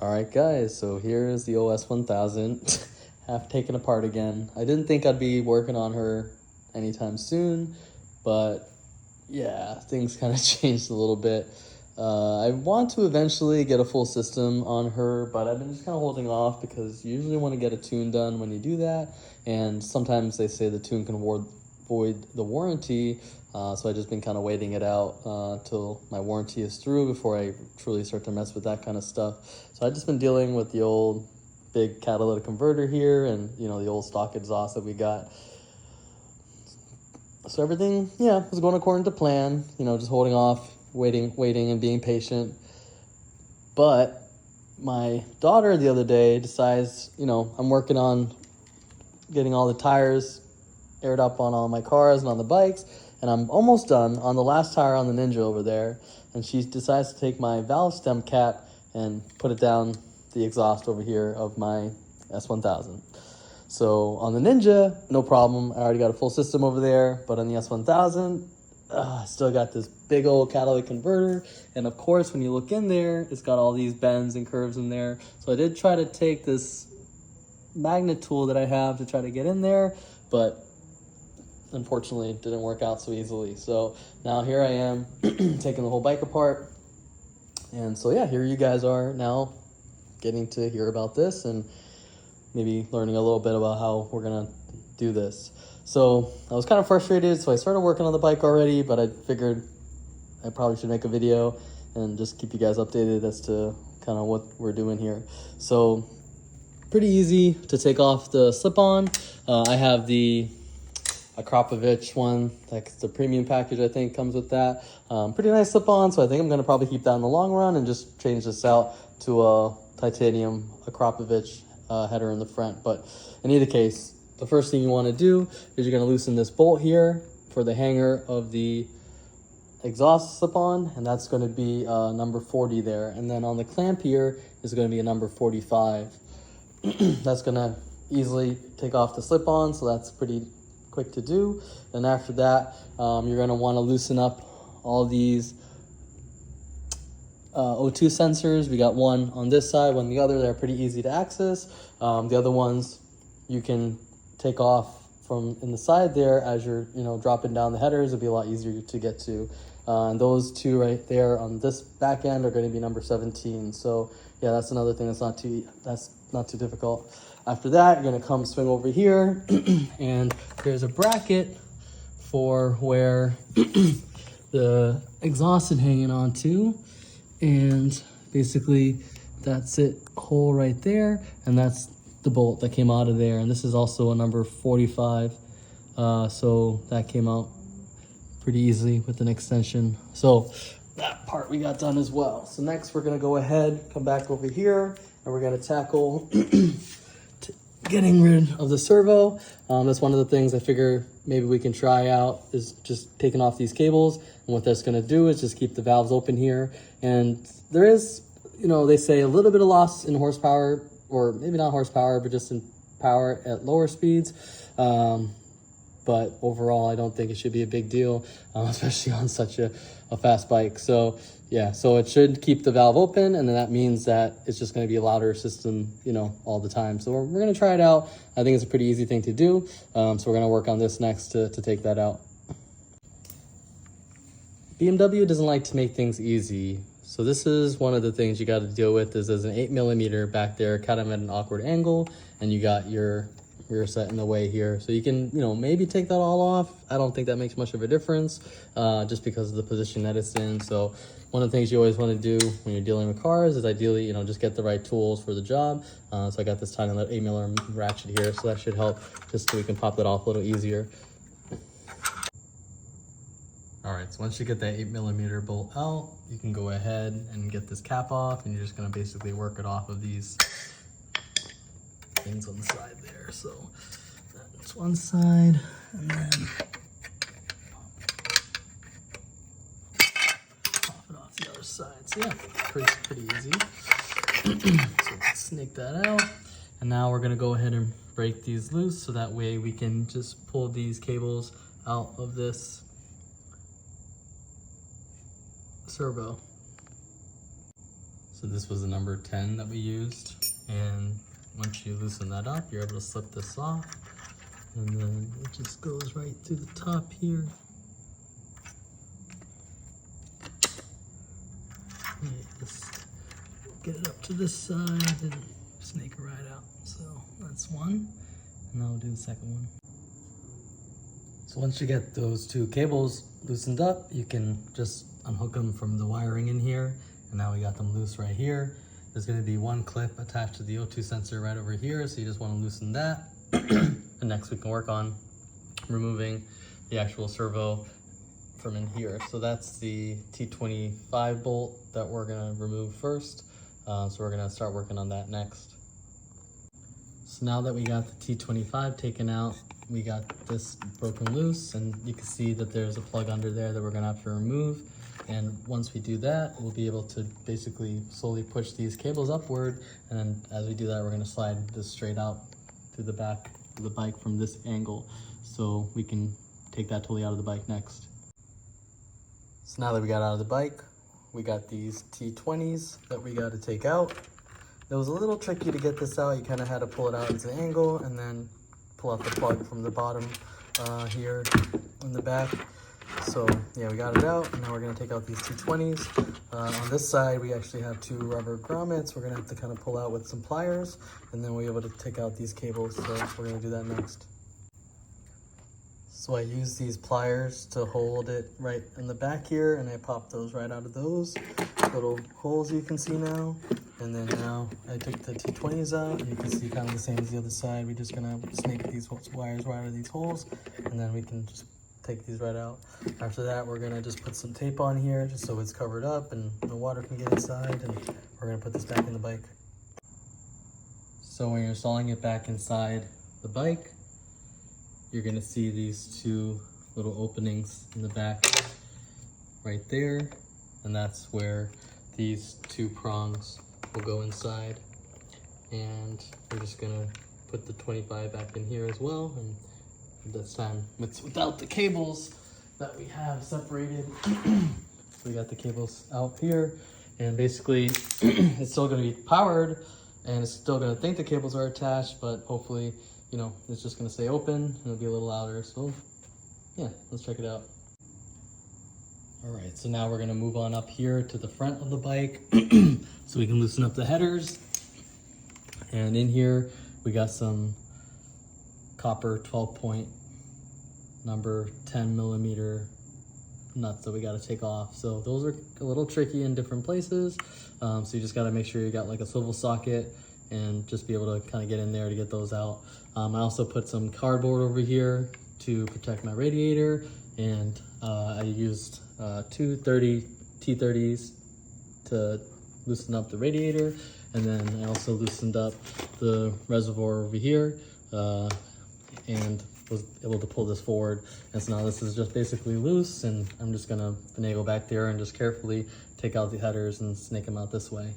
Alright guys, so here is the OS1000 half taken apart again. I didn't think I'd be working on her anytime soon, but yeah, things kind of changed a little bit. I want to eventually get a full system on her, but I've been just kind of holding off because you usually want to get a tune done when you do that, and sometimes they say the tune can void the warranty, so I've just been kind of waiting it out till my warranty is through before I truly start to mess with that kind of stuff. So I've just been dealing with the old big catalytic converter here and, you know, the old stock exhaust that we got. So everything, yeah, was going according to plan, you know, just holding off, waiting and being patient. But my daughter the other day decides, you know, I'm working on getting all the tires aired up on all my cars and on the bikes, and I'm almost done on the last tire on the Ninja over there, and she decides to take my valve stem cap and put it down the exhaust over here of my S1000. So on the Ninja, no problem, I already got a full system over there, but on the S1000, I still got this big old catalytic converter, and of course when you look in there, it's got all these bends and curves in there. So I did try to take this magnet tool that I have to try to get in there, but unfortunately it didn't work out so easily. So now here I am taking the whole bike apart, and so yeah, here you guys are now getting to hear about this and maybe learning a little bit about how we're gonna do this. So I was kind of frustrated, so I started working on the bike already, but I figured I probably should make a video and just keep you guys updated as to kind of what we're doing here. So pretty easy to take off the slip-on. I have the Akrapovich one, like the premium package, I think comes with that. Pretty nice slip-on, so I think I'm gonna probably keep that in the long run and just change this out to a titanium Akrapovich header in the front. But in either case, the first thing you want to do is you're going to loosen this bolt here for the hanger of the exhaust slip-on, and that's going to be number 40 there. And then on the clamp here is going to be a number 45. That's going to easily take off the slip-on, so that's pretty quick to do. And after that, you're going to want to loosen up all these O2 sensors. We got one on this side, one on the other. They're pretty easy to access. The other ones you can take off from in the side there as you're, you know, dropping down the headers. It'll be a lot easier to get to. And those two right there on this back end are going to be number 17. So yeah, that's another thing that's not too difficult. After that, you're going to come swing over here, and there's a bracket for where the exhaust is hanging on to, and basically that's it, hole right there, and that's the bolt that came out of there. And this is also a number 45, so that came out pretty easily with an extension. So that part we got done as well. So next we're gonna go ahead, come back over here, and we're gonna tackle getting rid of the servo. That's one of the things I figure maybe we can try out, is just taking off these cables. And what that's gonna do is just keep the valves open here. And there is, you know, they say a little bit of loss in horsepower, or maybe not horsepower, but just in power at lower speeds. But overall, I don't think it should be a big deal, especially on such a fast bike. So yeah, so it should keep the valve open, and then that means that it's just going to be a louder system, you know, all the time. So we're going to try it out. I think it's a pretty easy thing to do. So we're going to work on this next to take that out. BMW doesn't like to make things easy. So this is one of the things you got to deal with, is there's an 8mm back there, kind of at an awkward angle, and you got your rear set in the way here. So you can, you know, maybe take that all off. I don't think that makes much of a difference, just because of the position that it's in. So one of the things you always want to do when you're dealing with cars is ideally, you know, just get the right tools for the job. So I got this tiny little 8mm ratchet here, so that should help, just so we can pop that off a little easier. All right, so once you get that 8mm bolt out, you can go ahead and get this cap off, and you're just gonna basically work it off of these things on the side there. So that's one side, and then pop it off the other side. So yeah, pretty easy. So snake that out, and now we're gonna go ahead and break these loose, so that way we can just pull these cables out of this servo. So this was the number 10 that we used. And once you loosen that up, you're able to slip this off. And then it just goes right through the top here. Just get it up to this side and snake it right out. So that's one. And now we'll do the second one. So once you get those two cables loosened up, you can just unhook them from the wiring in here. And now we got them loose right here. There's gonna be one clip attached to the O2 sensor right over here. So you just wanna loosen that. And next we can work on removing the actual servo from in here. So that's the T25 bolt that we're gonna remove first. So we're gonna start working on that next. So now that we got the T25 taken out, we got this broken loose, and you can see that there's a plug under there that we're gonna have to remove. And once we do that, we'll be able to basically slowly push these cables upward. And then as we do that, we're gonna slide this straight out through the back of the bike from this angle. So we can take that totally out of the bike next. So now that we got out of the bike, we got these T20s that we got to take out. It was a little tricky to get this out. You kind of had to pull it out into the angle and then pull out the plug from the bottom here in the back. So yeah, we got it out, and now we're gonna take out these T20s. On this side, we actually have two rubber grommets. We're gonna have to kind of pull out with some pliers, and then we're able to take out these cables. So we're gonna do that next. So I use these pliers to hold it right in the back here, and I pop those right out of those little holes you can see now. And then now I took the T20s out, and you can see kind of the same as the other side. We're just gonna snake these wires right out of these holes, and then we can just take these right out. After that, we're gonna just put some tape on here just so it's covered up and no water can get inside, and we're gonna put this back in the bike. So when you're installing it back inside the bike, you're gonna see these two little openings in the back right there, and that's where these two prongs will go inside. And we're just gonna put the 25 back in here as well, and this time it's without the cables that we have separated. We got the cables out here, and basically it's still going to be powered, and it's still going to think the cables are attached, but hopefully, you know, it's just going to stay open and it'll be a little louder. So yeah, let's check it out. All right, so now we're going to move on up here to the front of the bike so we can loosen up the headers. And in here we got some copper 12-point number 10 millimeter nuts that we got to take off. So those are a little tricky in different places. So you just got to make sure you got like a swivel socket and just be able to kind of get in there to get those out. I also put some cardboard over here to protect my radiator, and I used two T30s to loosen up the radiator, and then I also loosened up the reservoir over here and was able to pull this forward. And so now this is just basically loose, and I'm just gonna finagle back there and just carefully take out the headers and snake them out this way.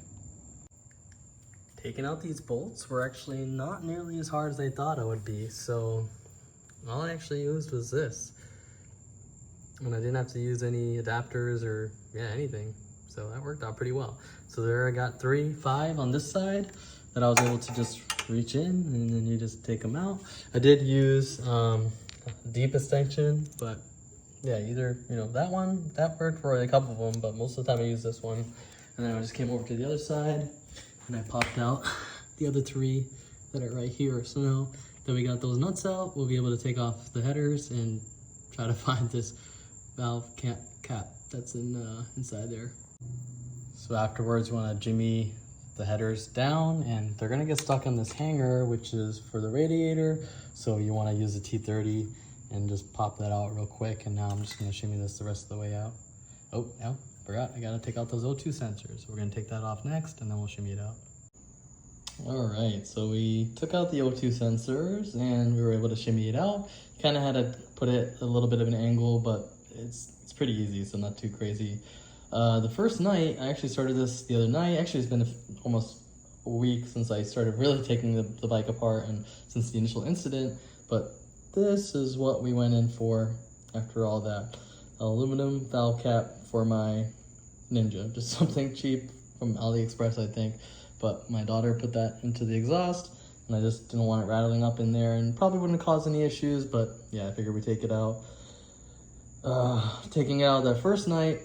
Taking out these bolts were actually not nearly as hard as I thought it would be. So all I actually used was this, and I didn't have to use any adapters or anything. So that worked out pretty well. So there I got 5 on this side that I was able to just reach in, and then you just take them out. I did use deep extension, but yeah, either, you know, that one, that worked for a couple of them, but most of the time I used this one. And then I just came over to the other side and I popped out the other 3 that are right here. So now that we got those nuts out, we'll be able to take off the headers and try to find this valve cap that's inside there. So afterwards, you want to jimmy the headers down, and they're gonna get stuck on this hanger, which is for the radiator. So you want to use a T30 and just pop that out real quick. And now I'm just gonna shimmy this the rest of the way out. Oh, yeah, forgot, I gotta take out those O2 sensors. We're gonna take that off next, and then we'll shimmy it out. All right, so we took out the O2 sensors and we were able to shimmy it out. Kind of had to put it a little bit of an angle, but it's pretty easy, so not too crazy. The first night, I actually started this the other night. Actually, it's been almost a week since I started really taking the bike apart and since the initial incident, but this is what we went in for after all that. Aluminum valve cap for my Ninja, just something cheap from AliExpress, I think. But my daughter put that into the exhaust, and I just didn't want it rattling up in there, and probably wouldn't cause any issues, but yeah, I figured we take it out. Taking it out that first night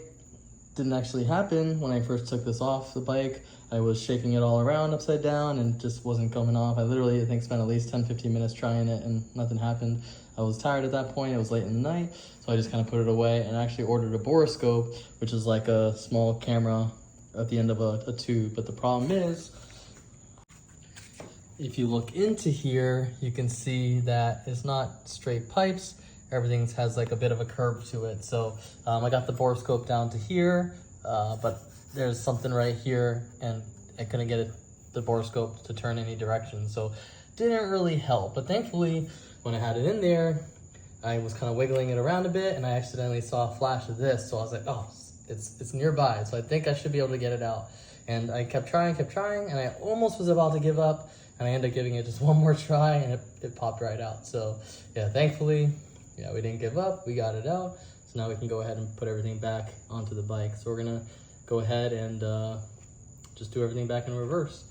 didn't actually happen. When I first took this off the bike, I was shaking it all around upside down and just wasn't coming off. I literally, I think, spent at least 10-15 minutes trying it and nothing happened. I was tired at that point. It was late in the night, so I just kind of put it away and actually ordered a borescope, which is like a small camera at the end of a tube. But the problem is, if you look into here, you can see that it's not straight pipes. Everything has like a bit of a curve to it. So I got the borescope down to here, but there's something right here, and I couldn't get the borescope to turn any direction. So didn't really help. But thankfully, when I had it in there, I was kind of wiggling it around a bit, and I accidentally saw a flash of this. So I was like, oh, it's nearby. So I think I should be able to get it out. And I kept trying, and I almost was about to give up. And I ended up giving it just one more try, and it popped right out. So yeah, thankfully, yeah, we didn't give up. We got it out. So now we can go ahead and put everything back onto the bike. So we're gonna go ahead and just do everything back in reverse.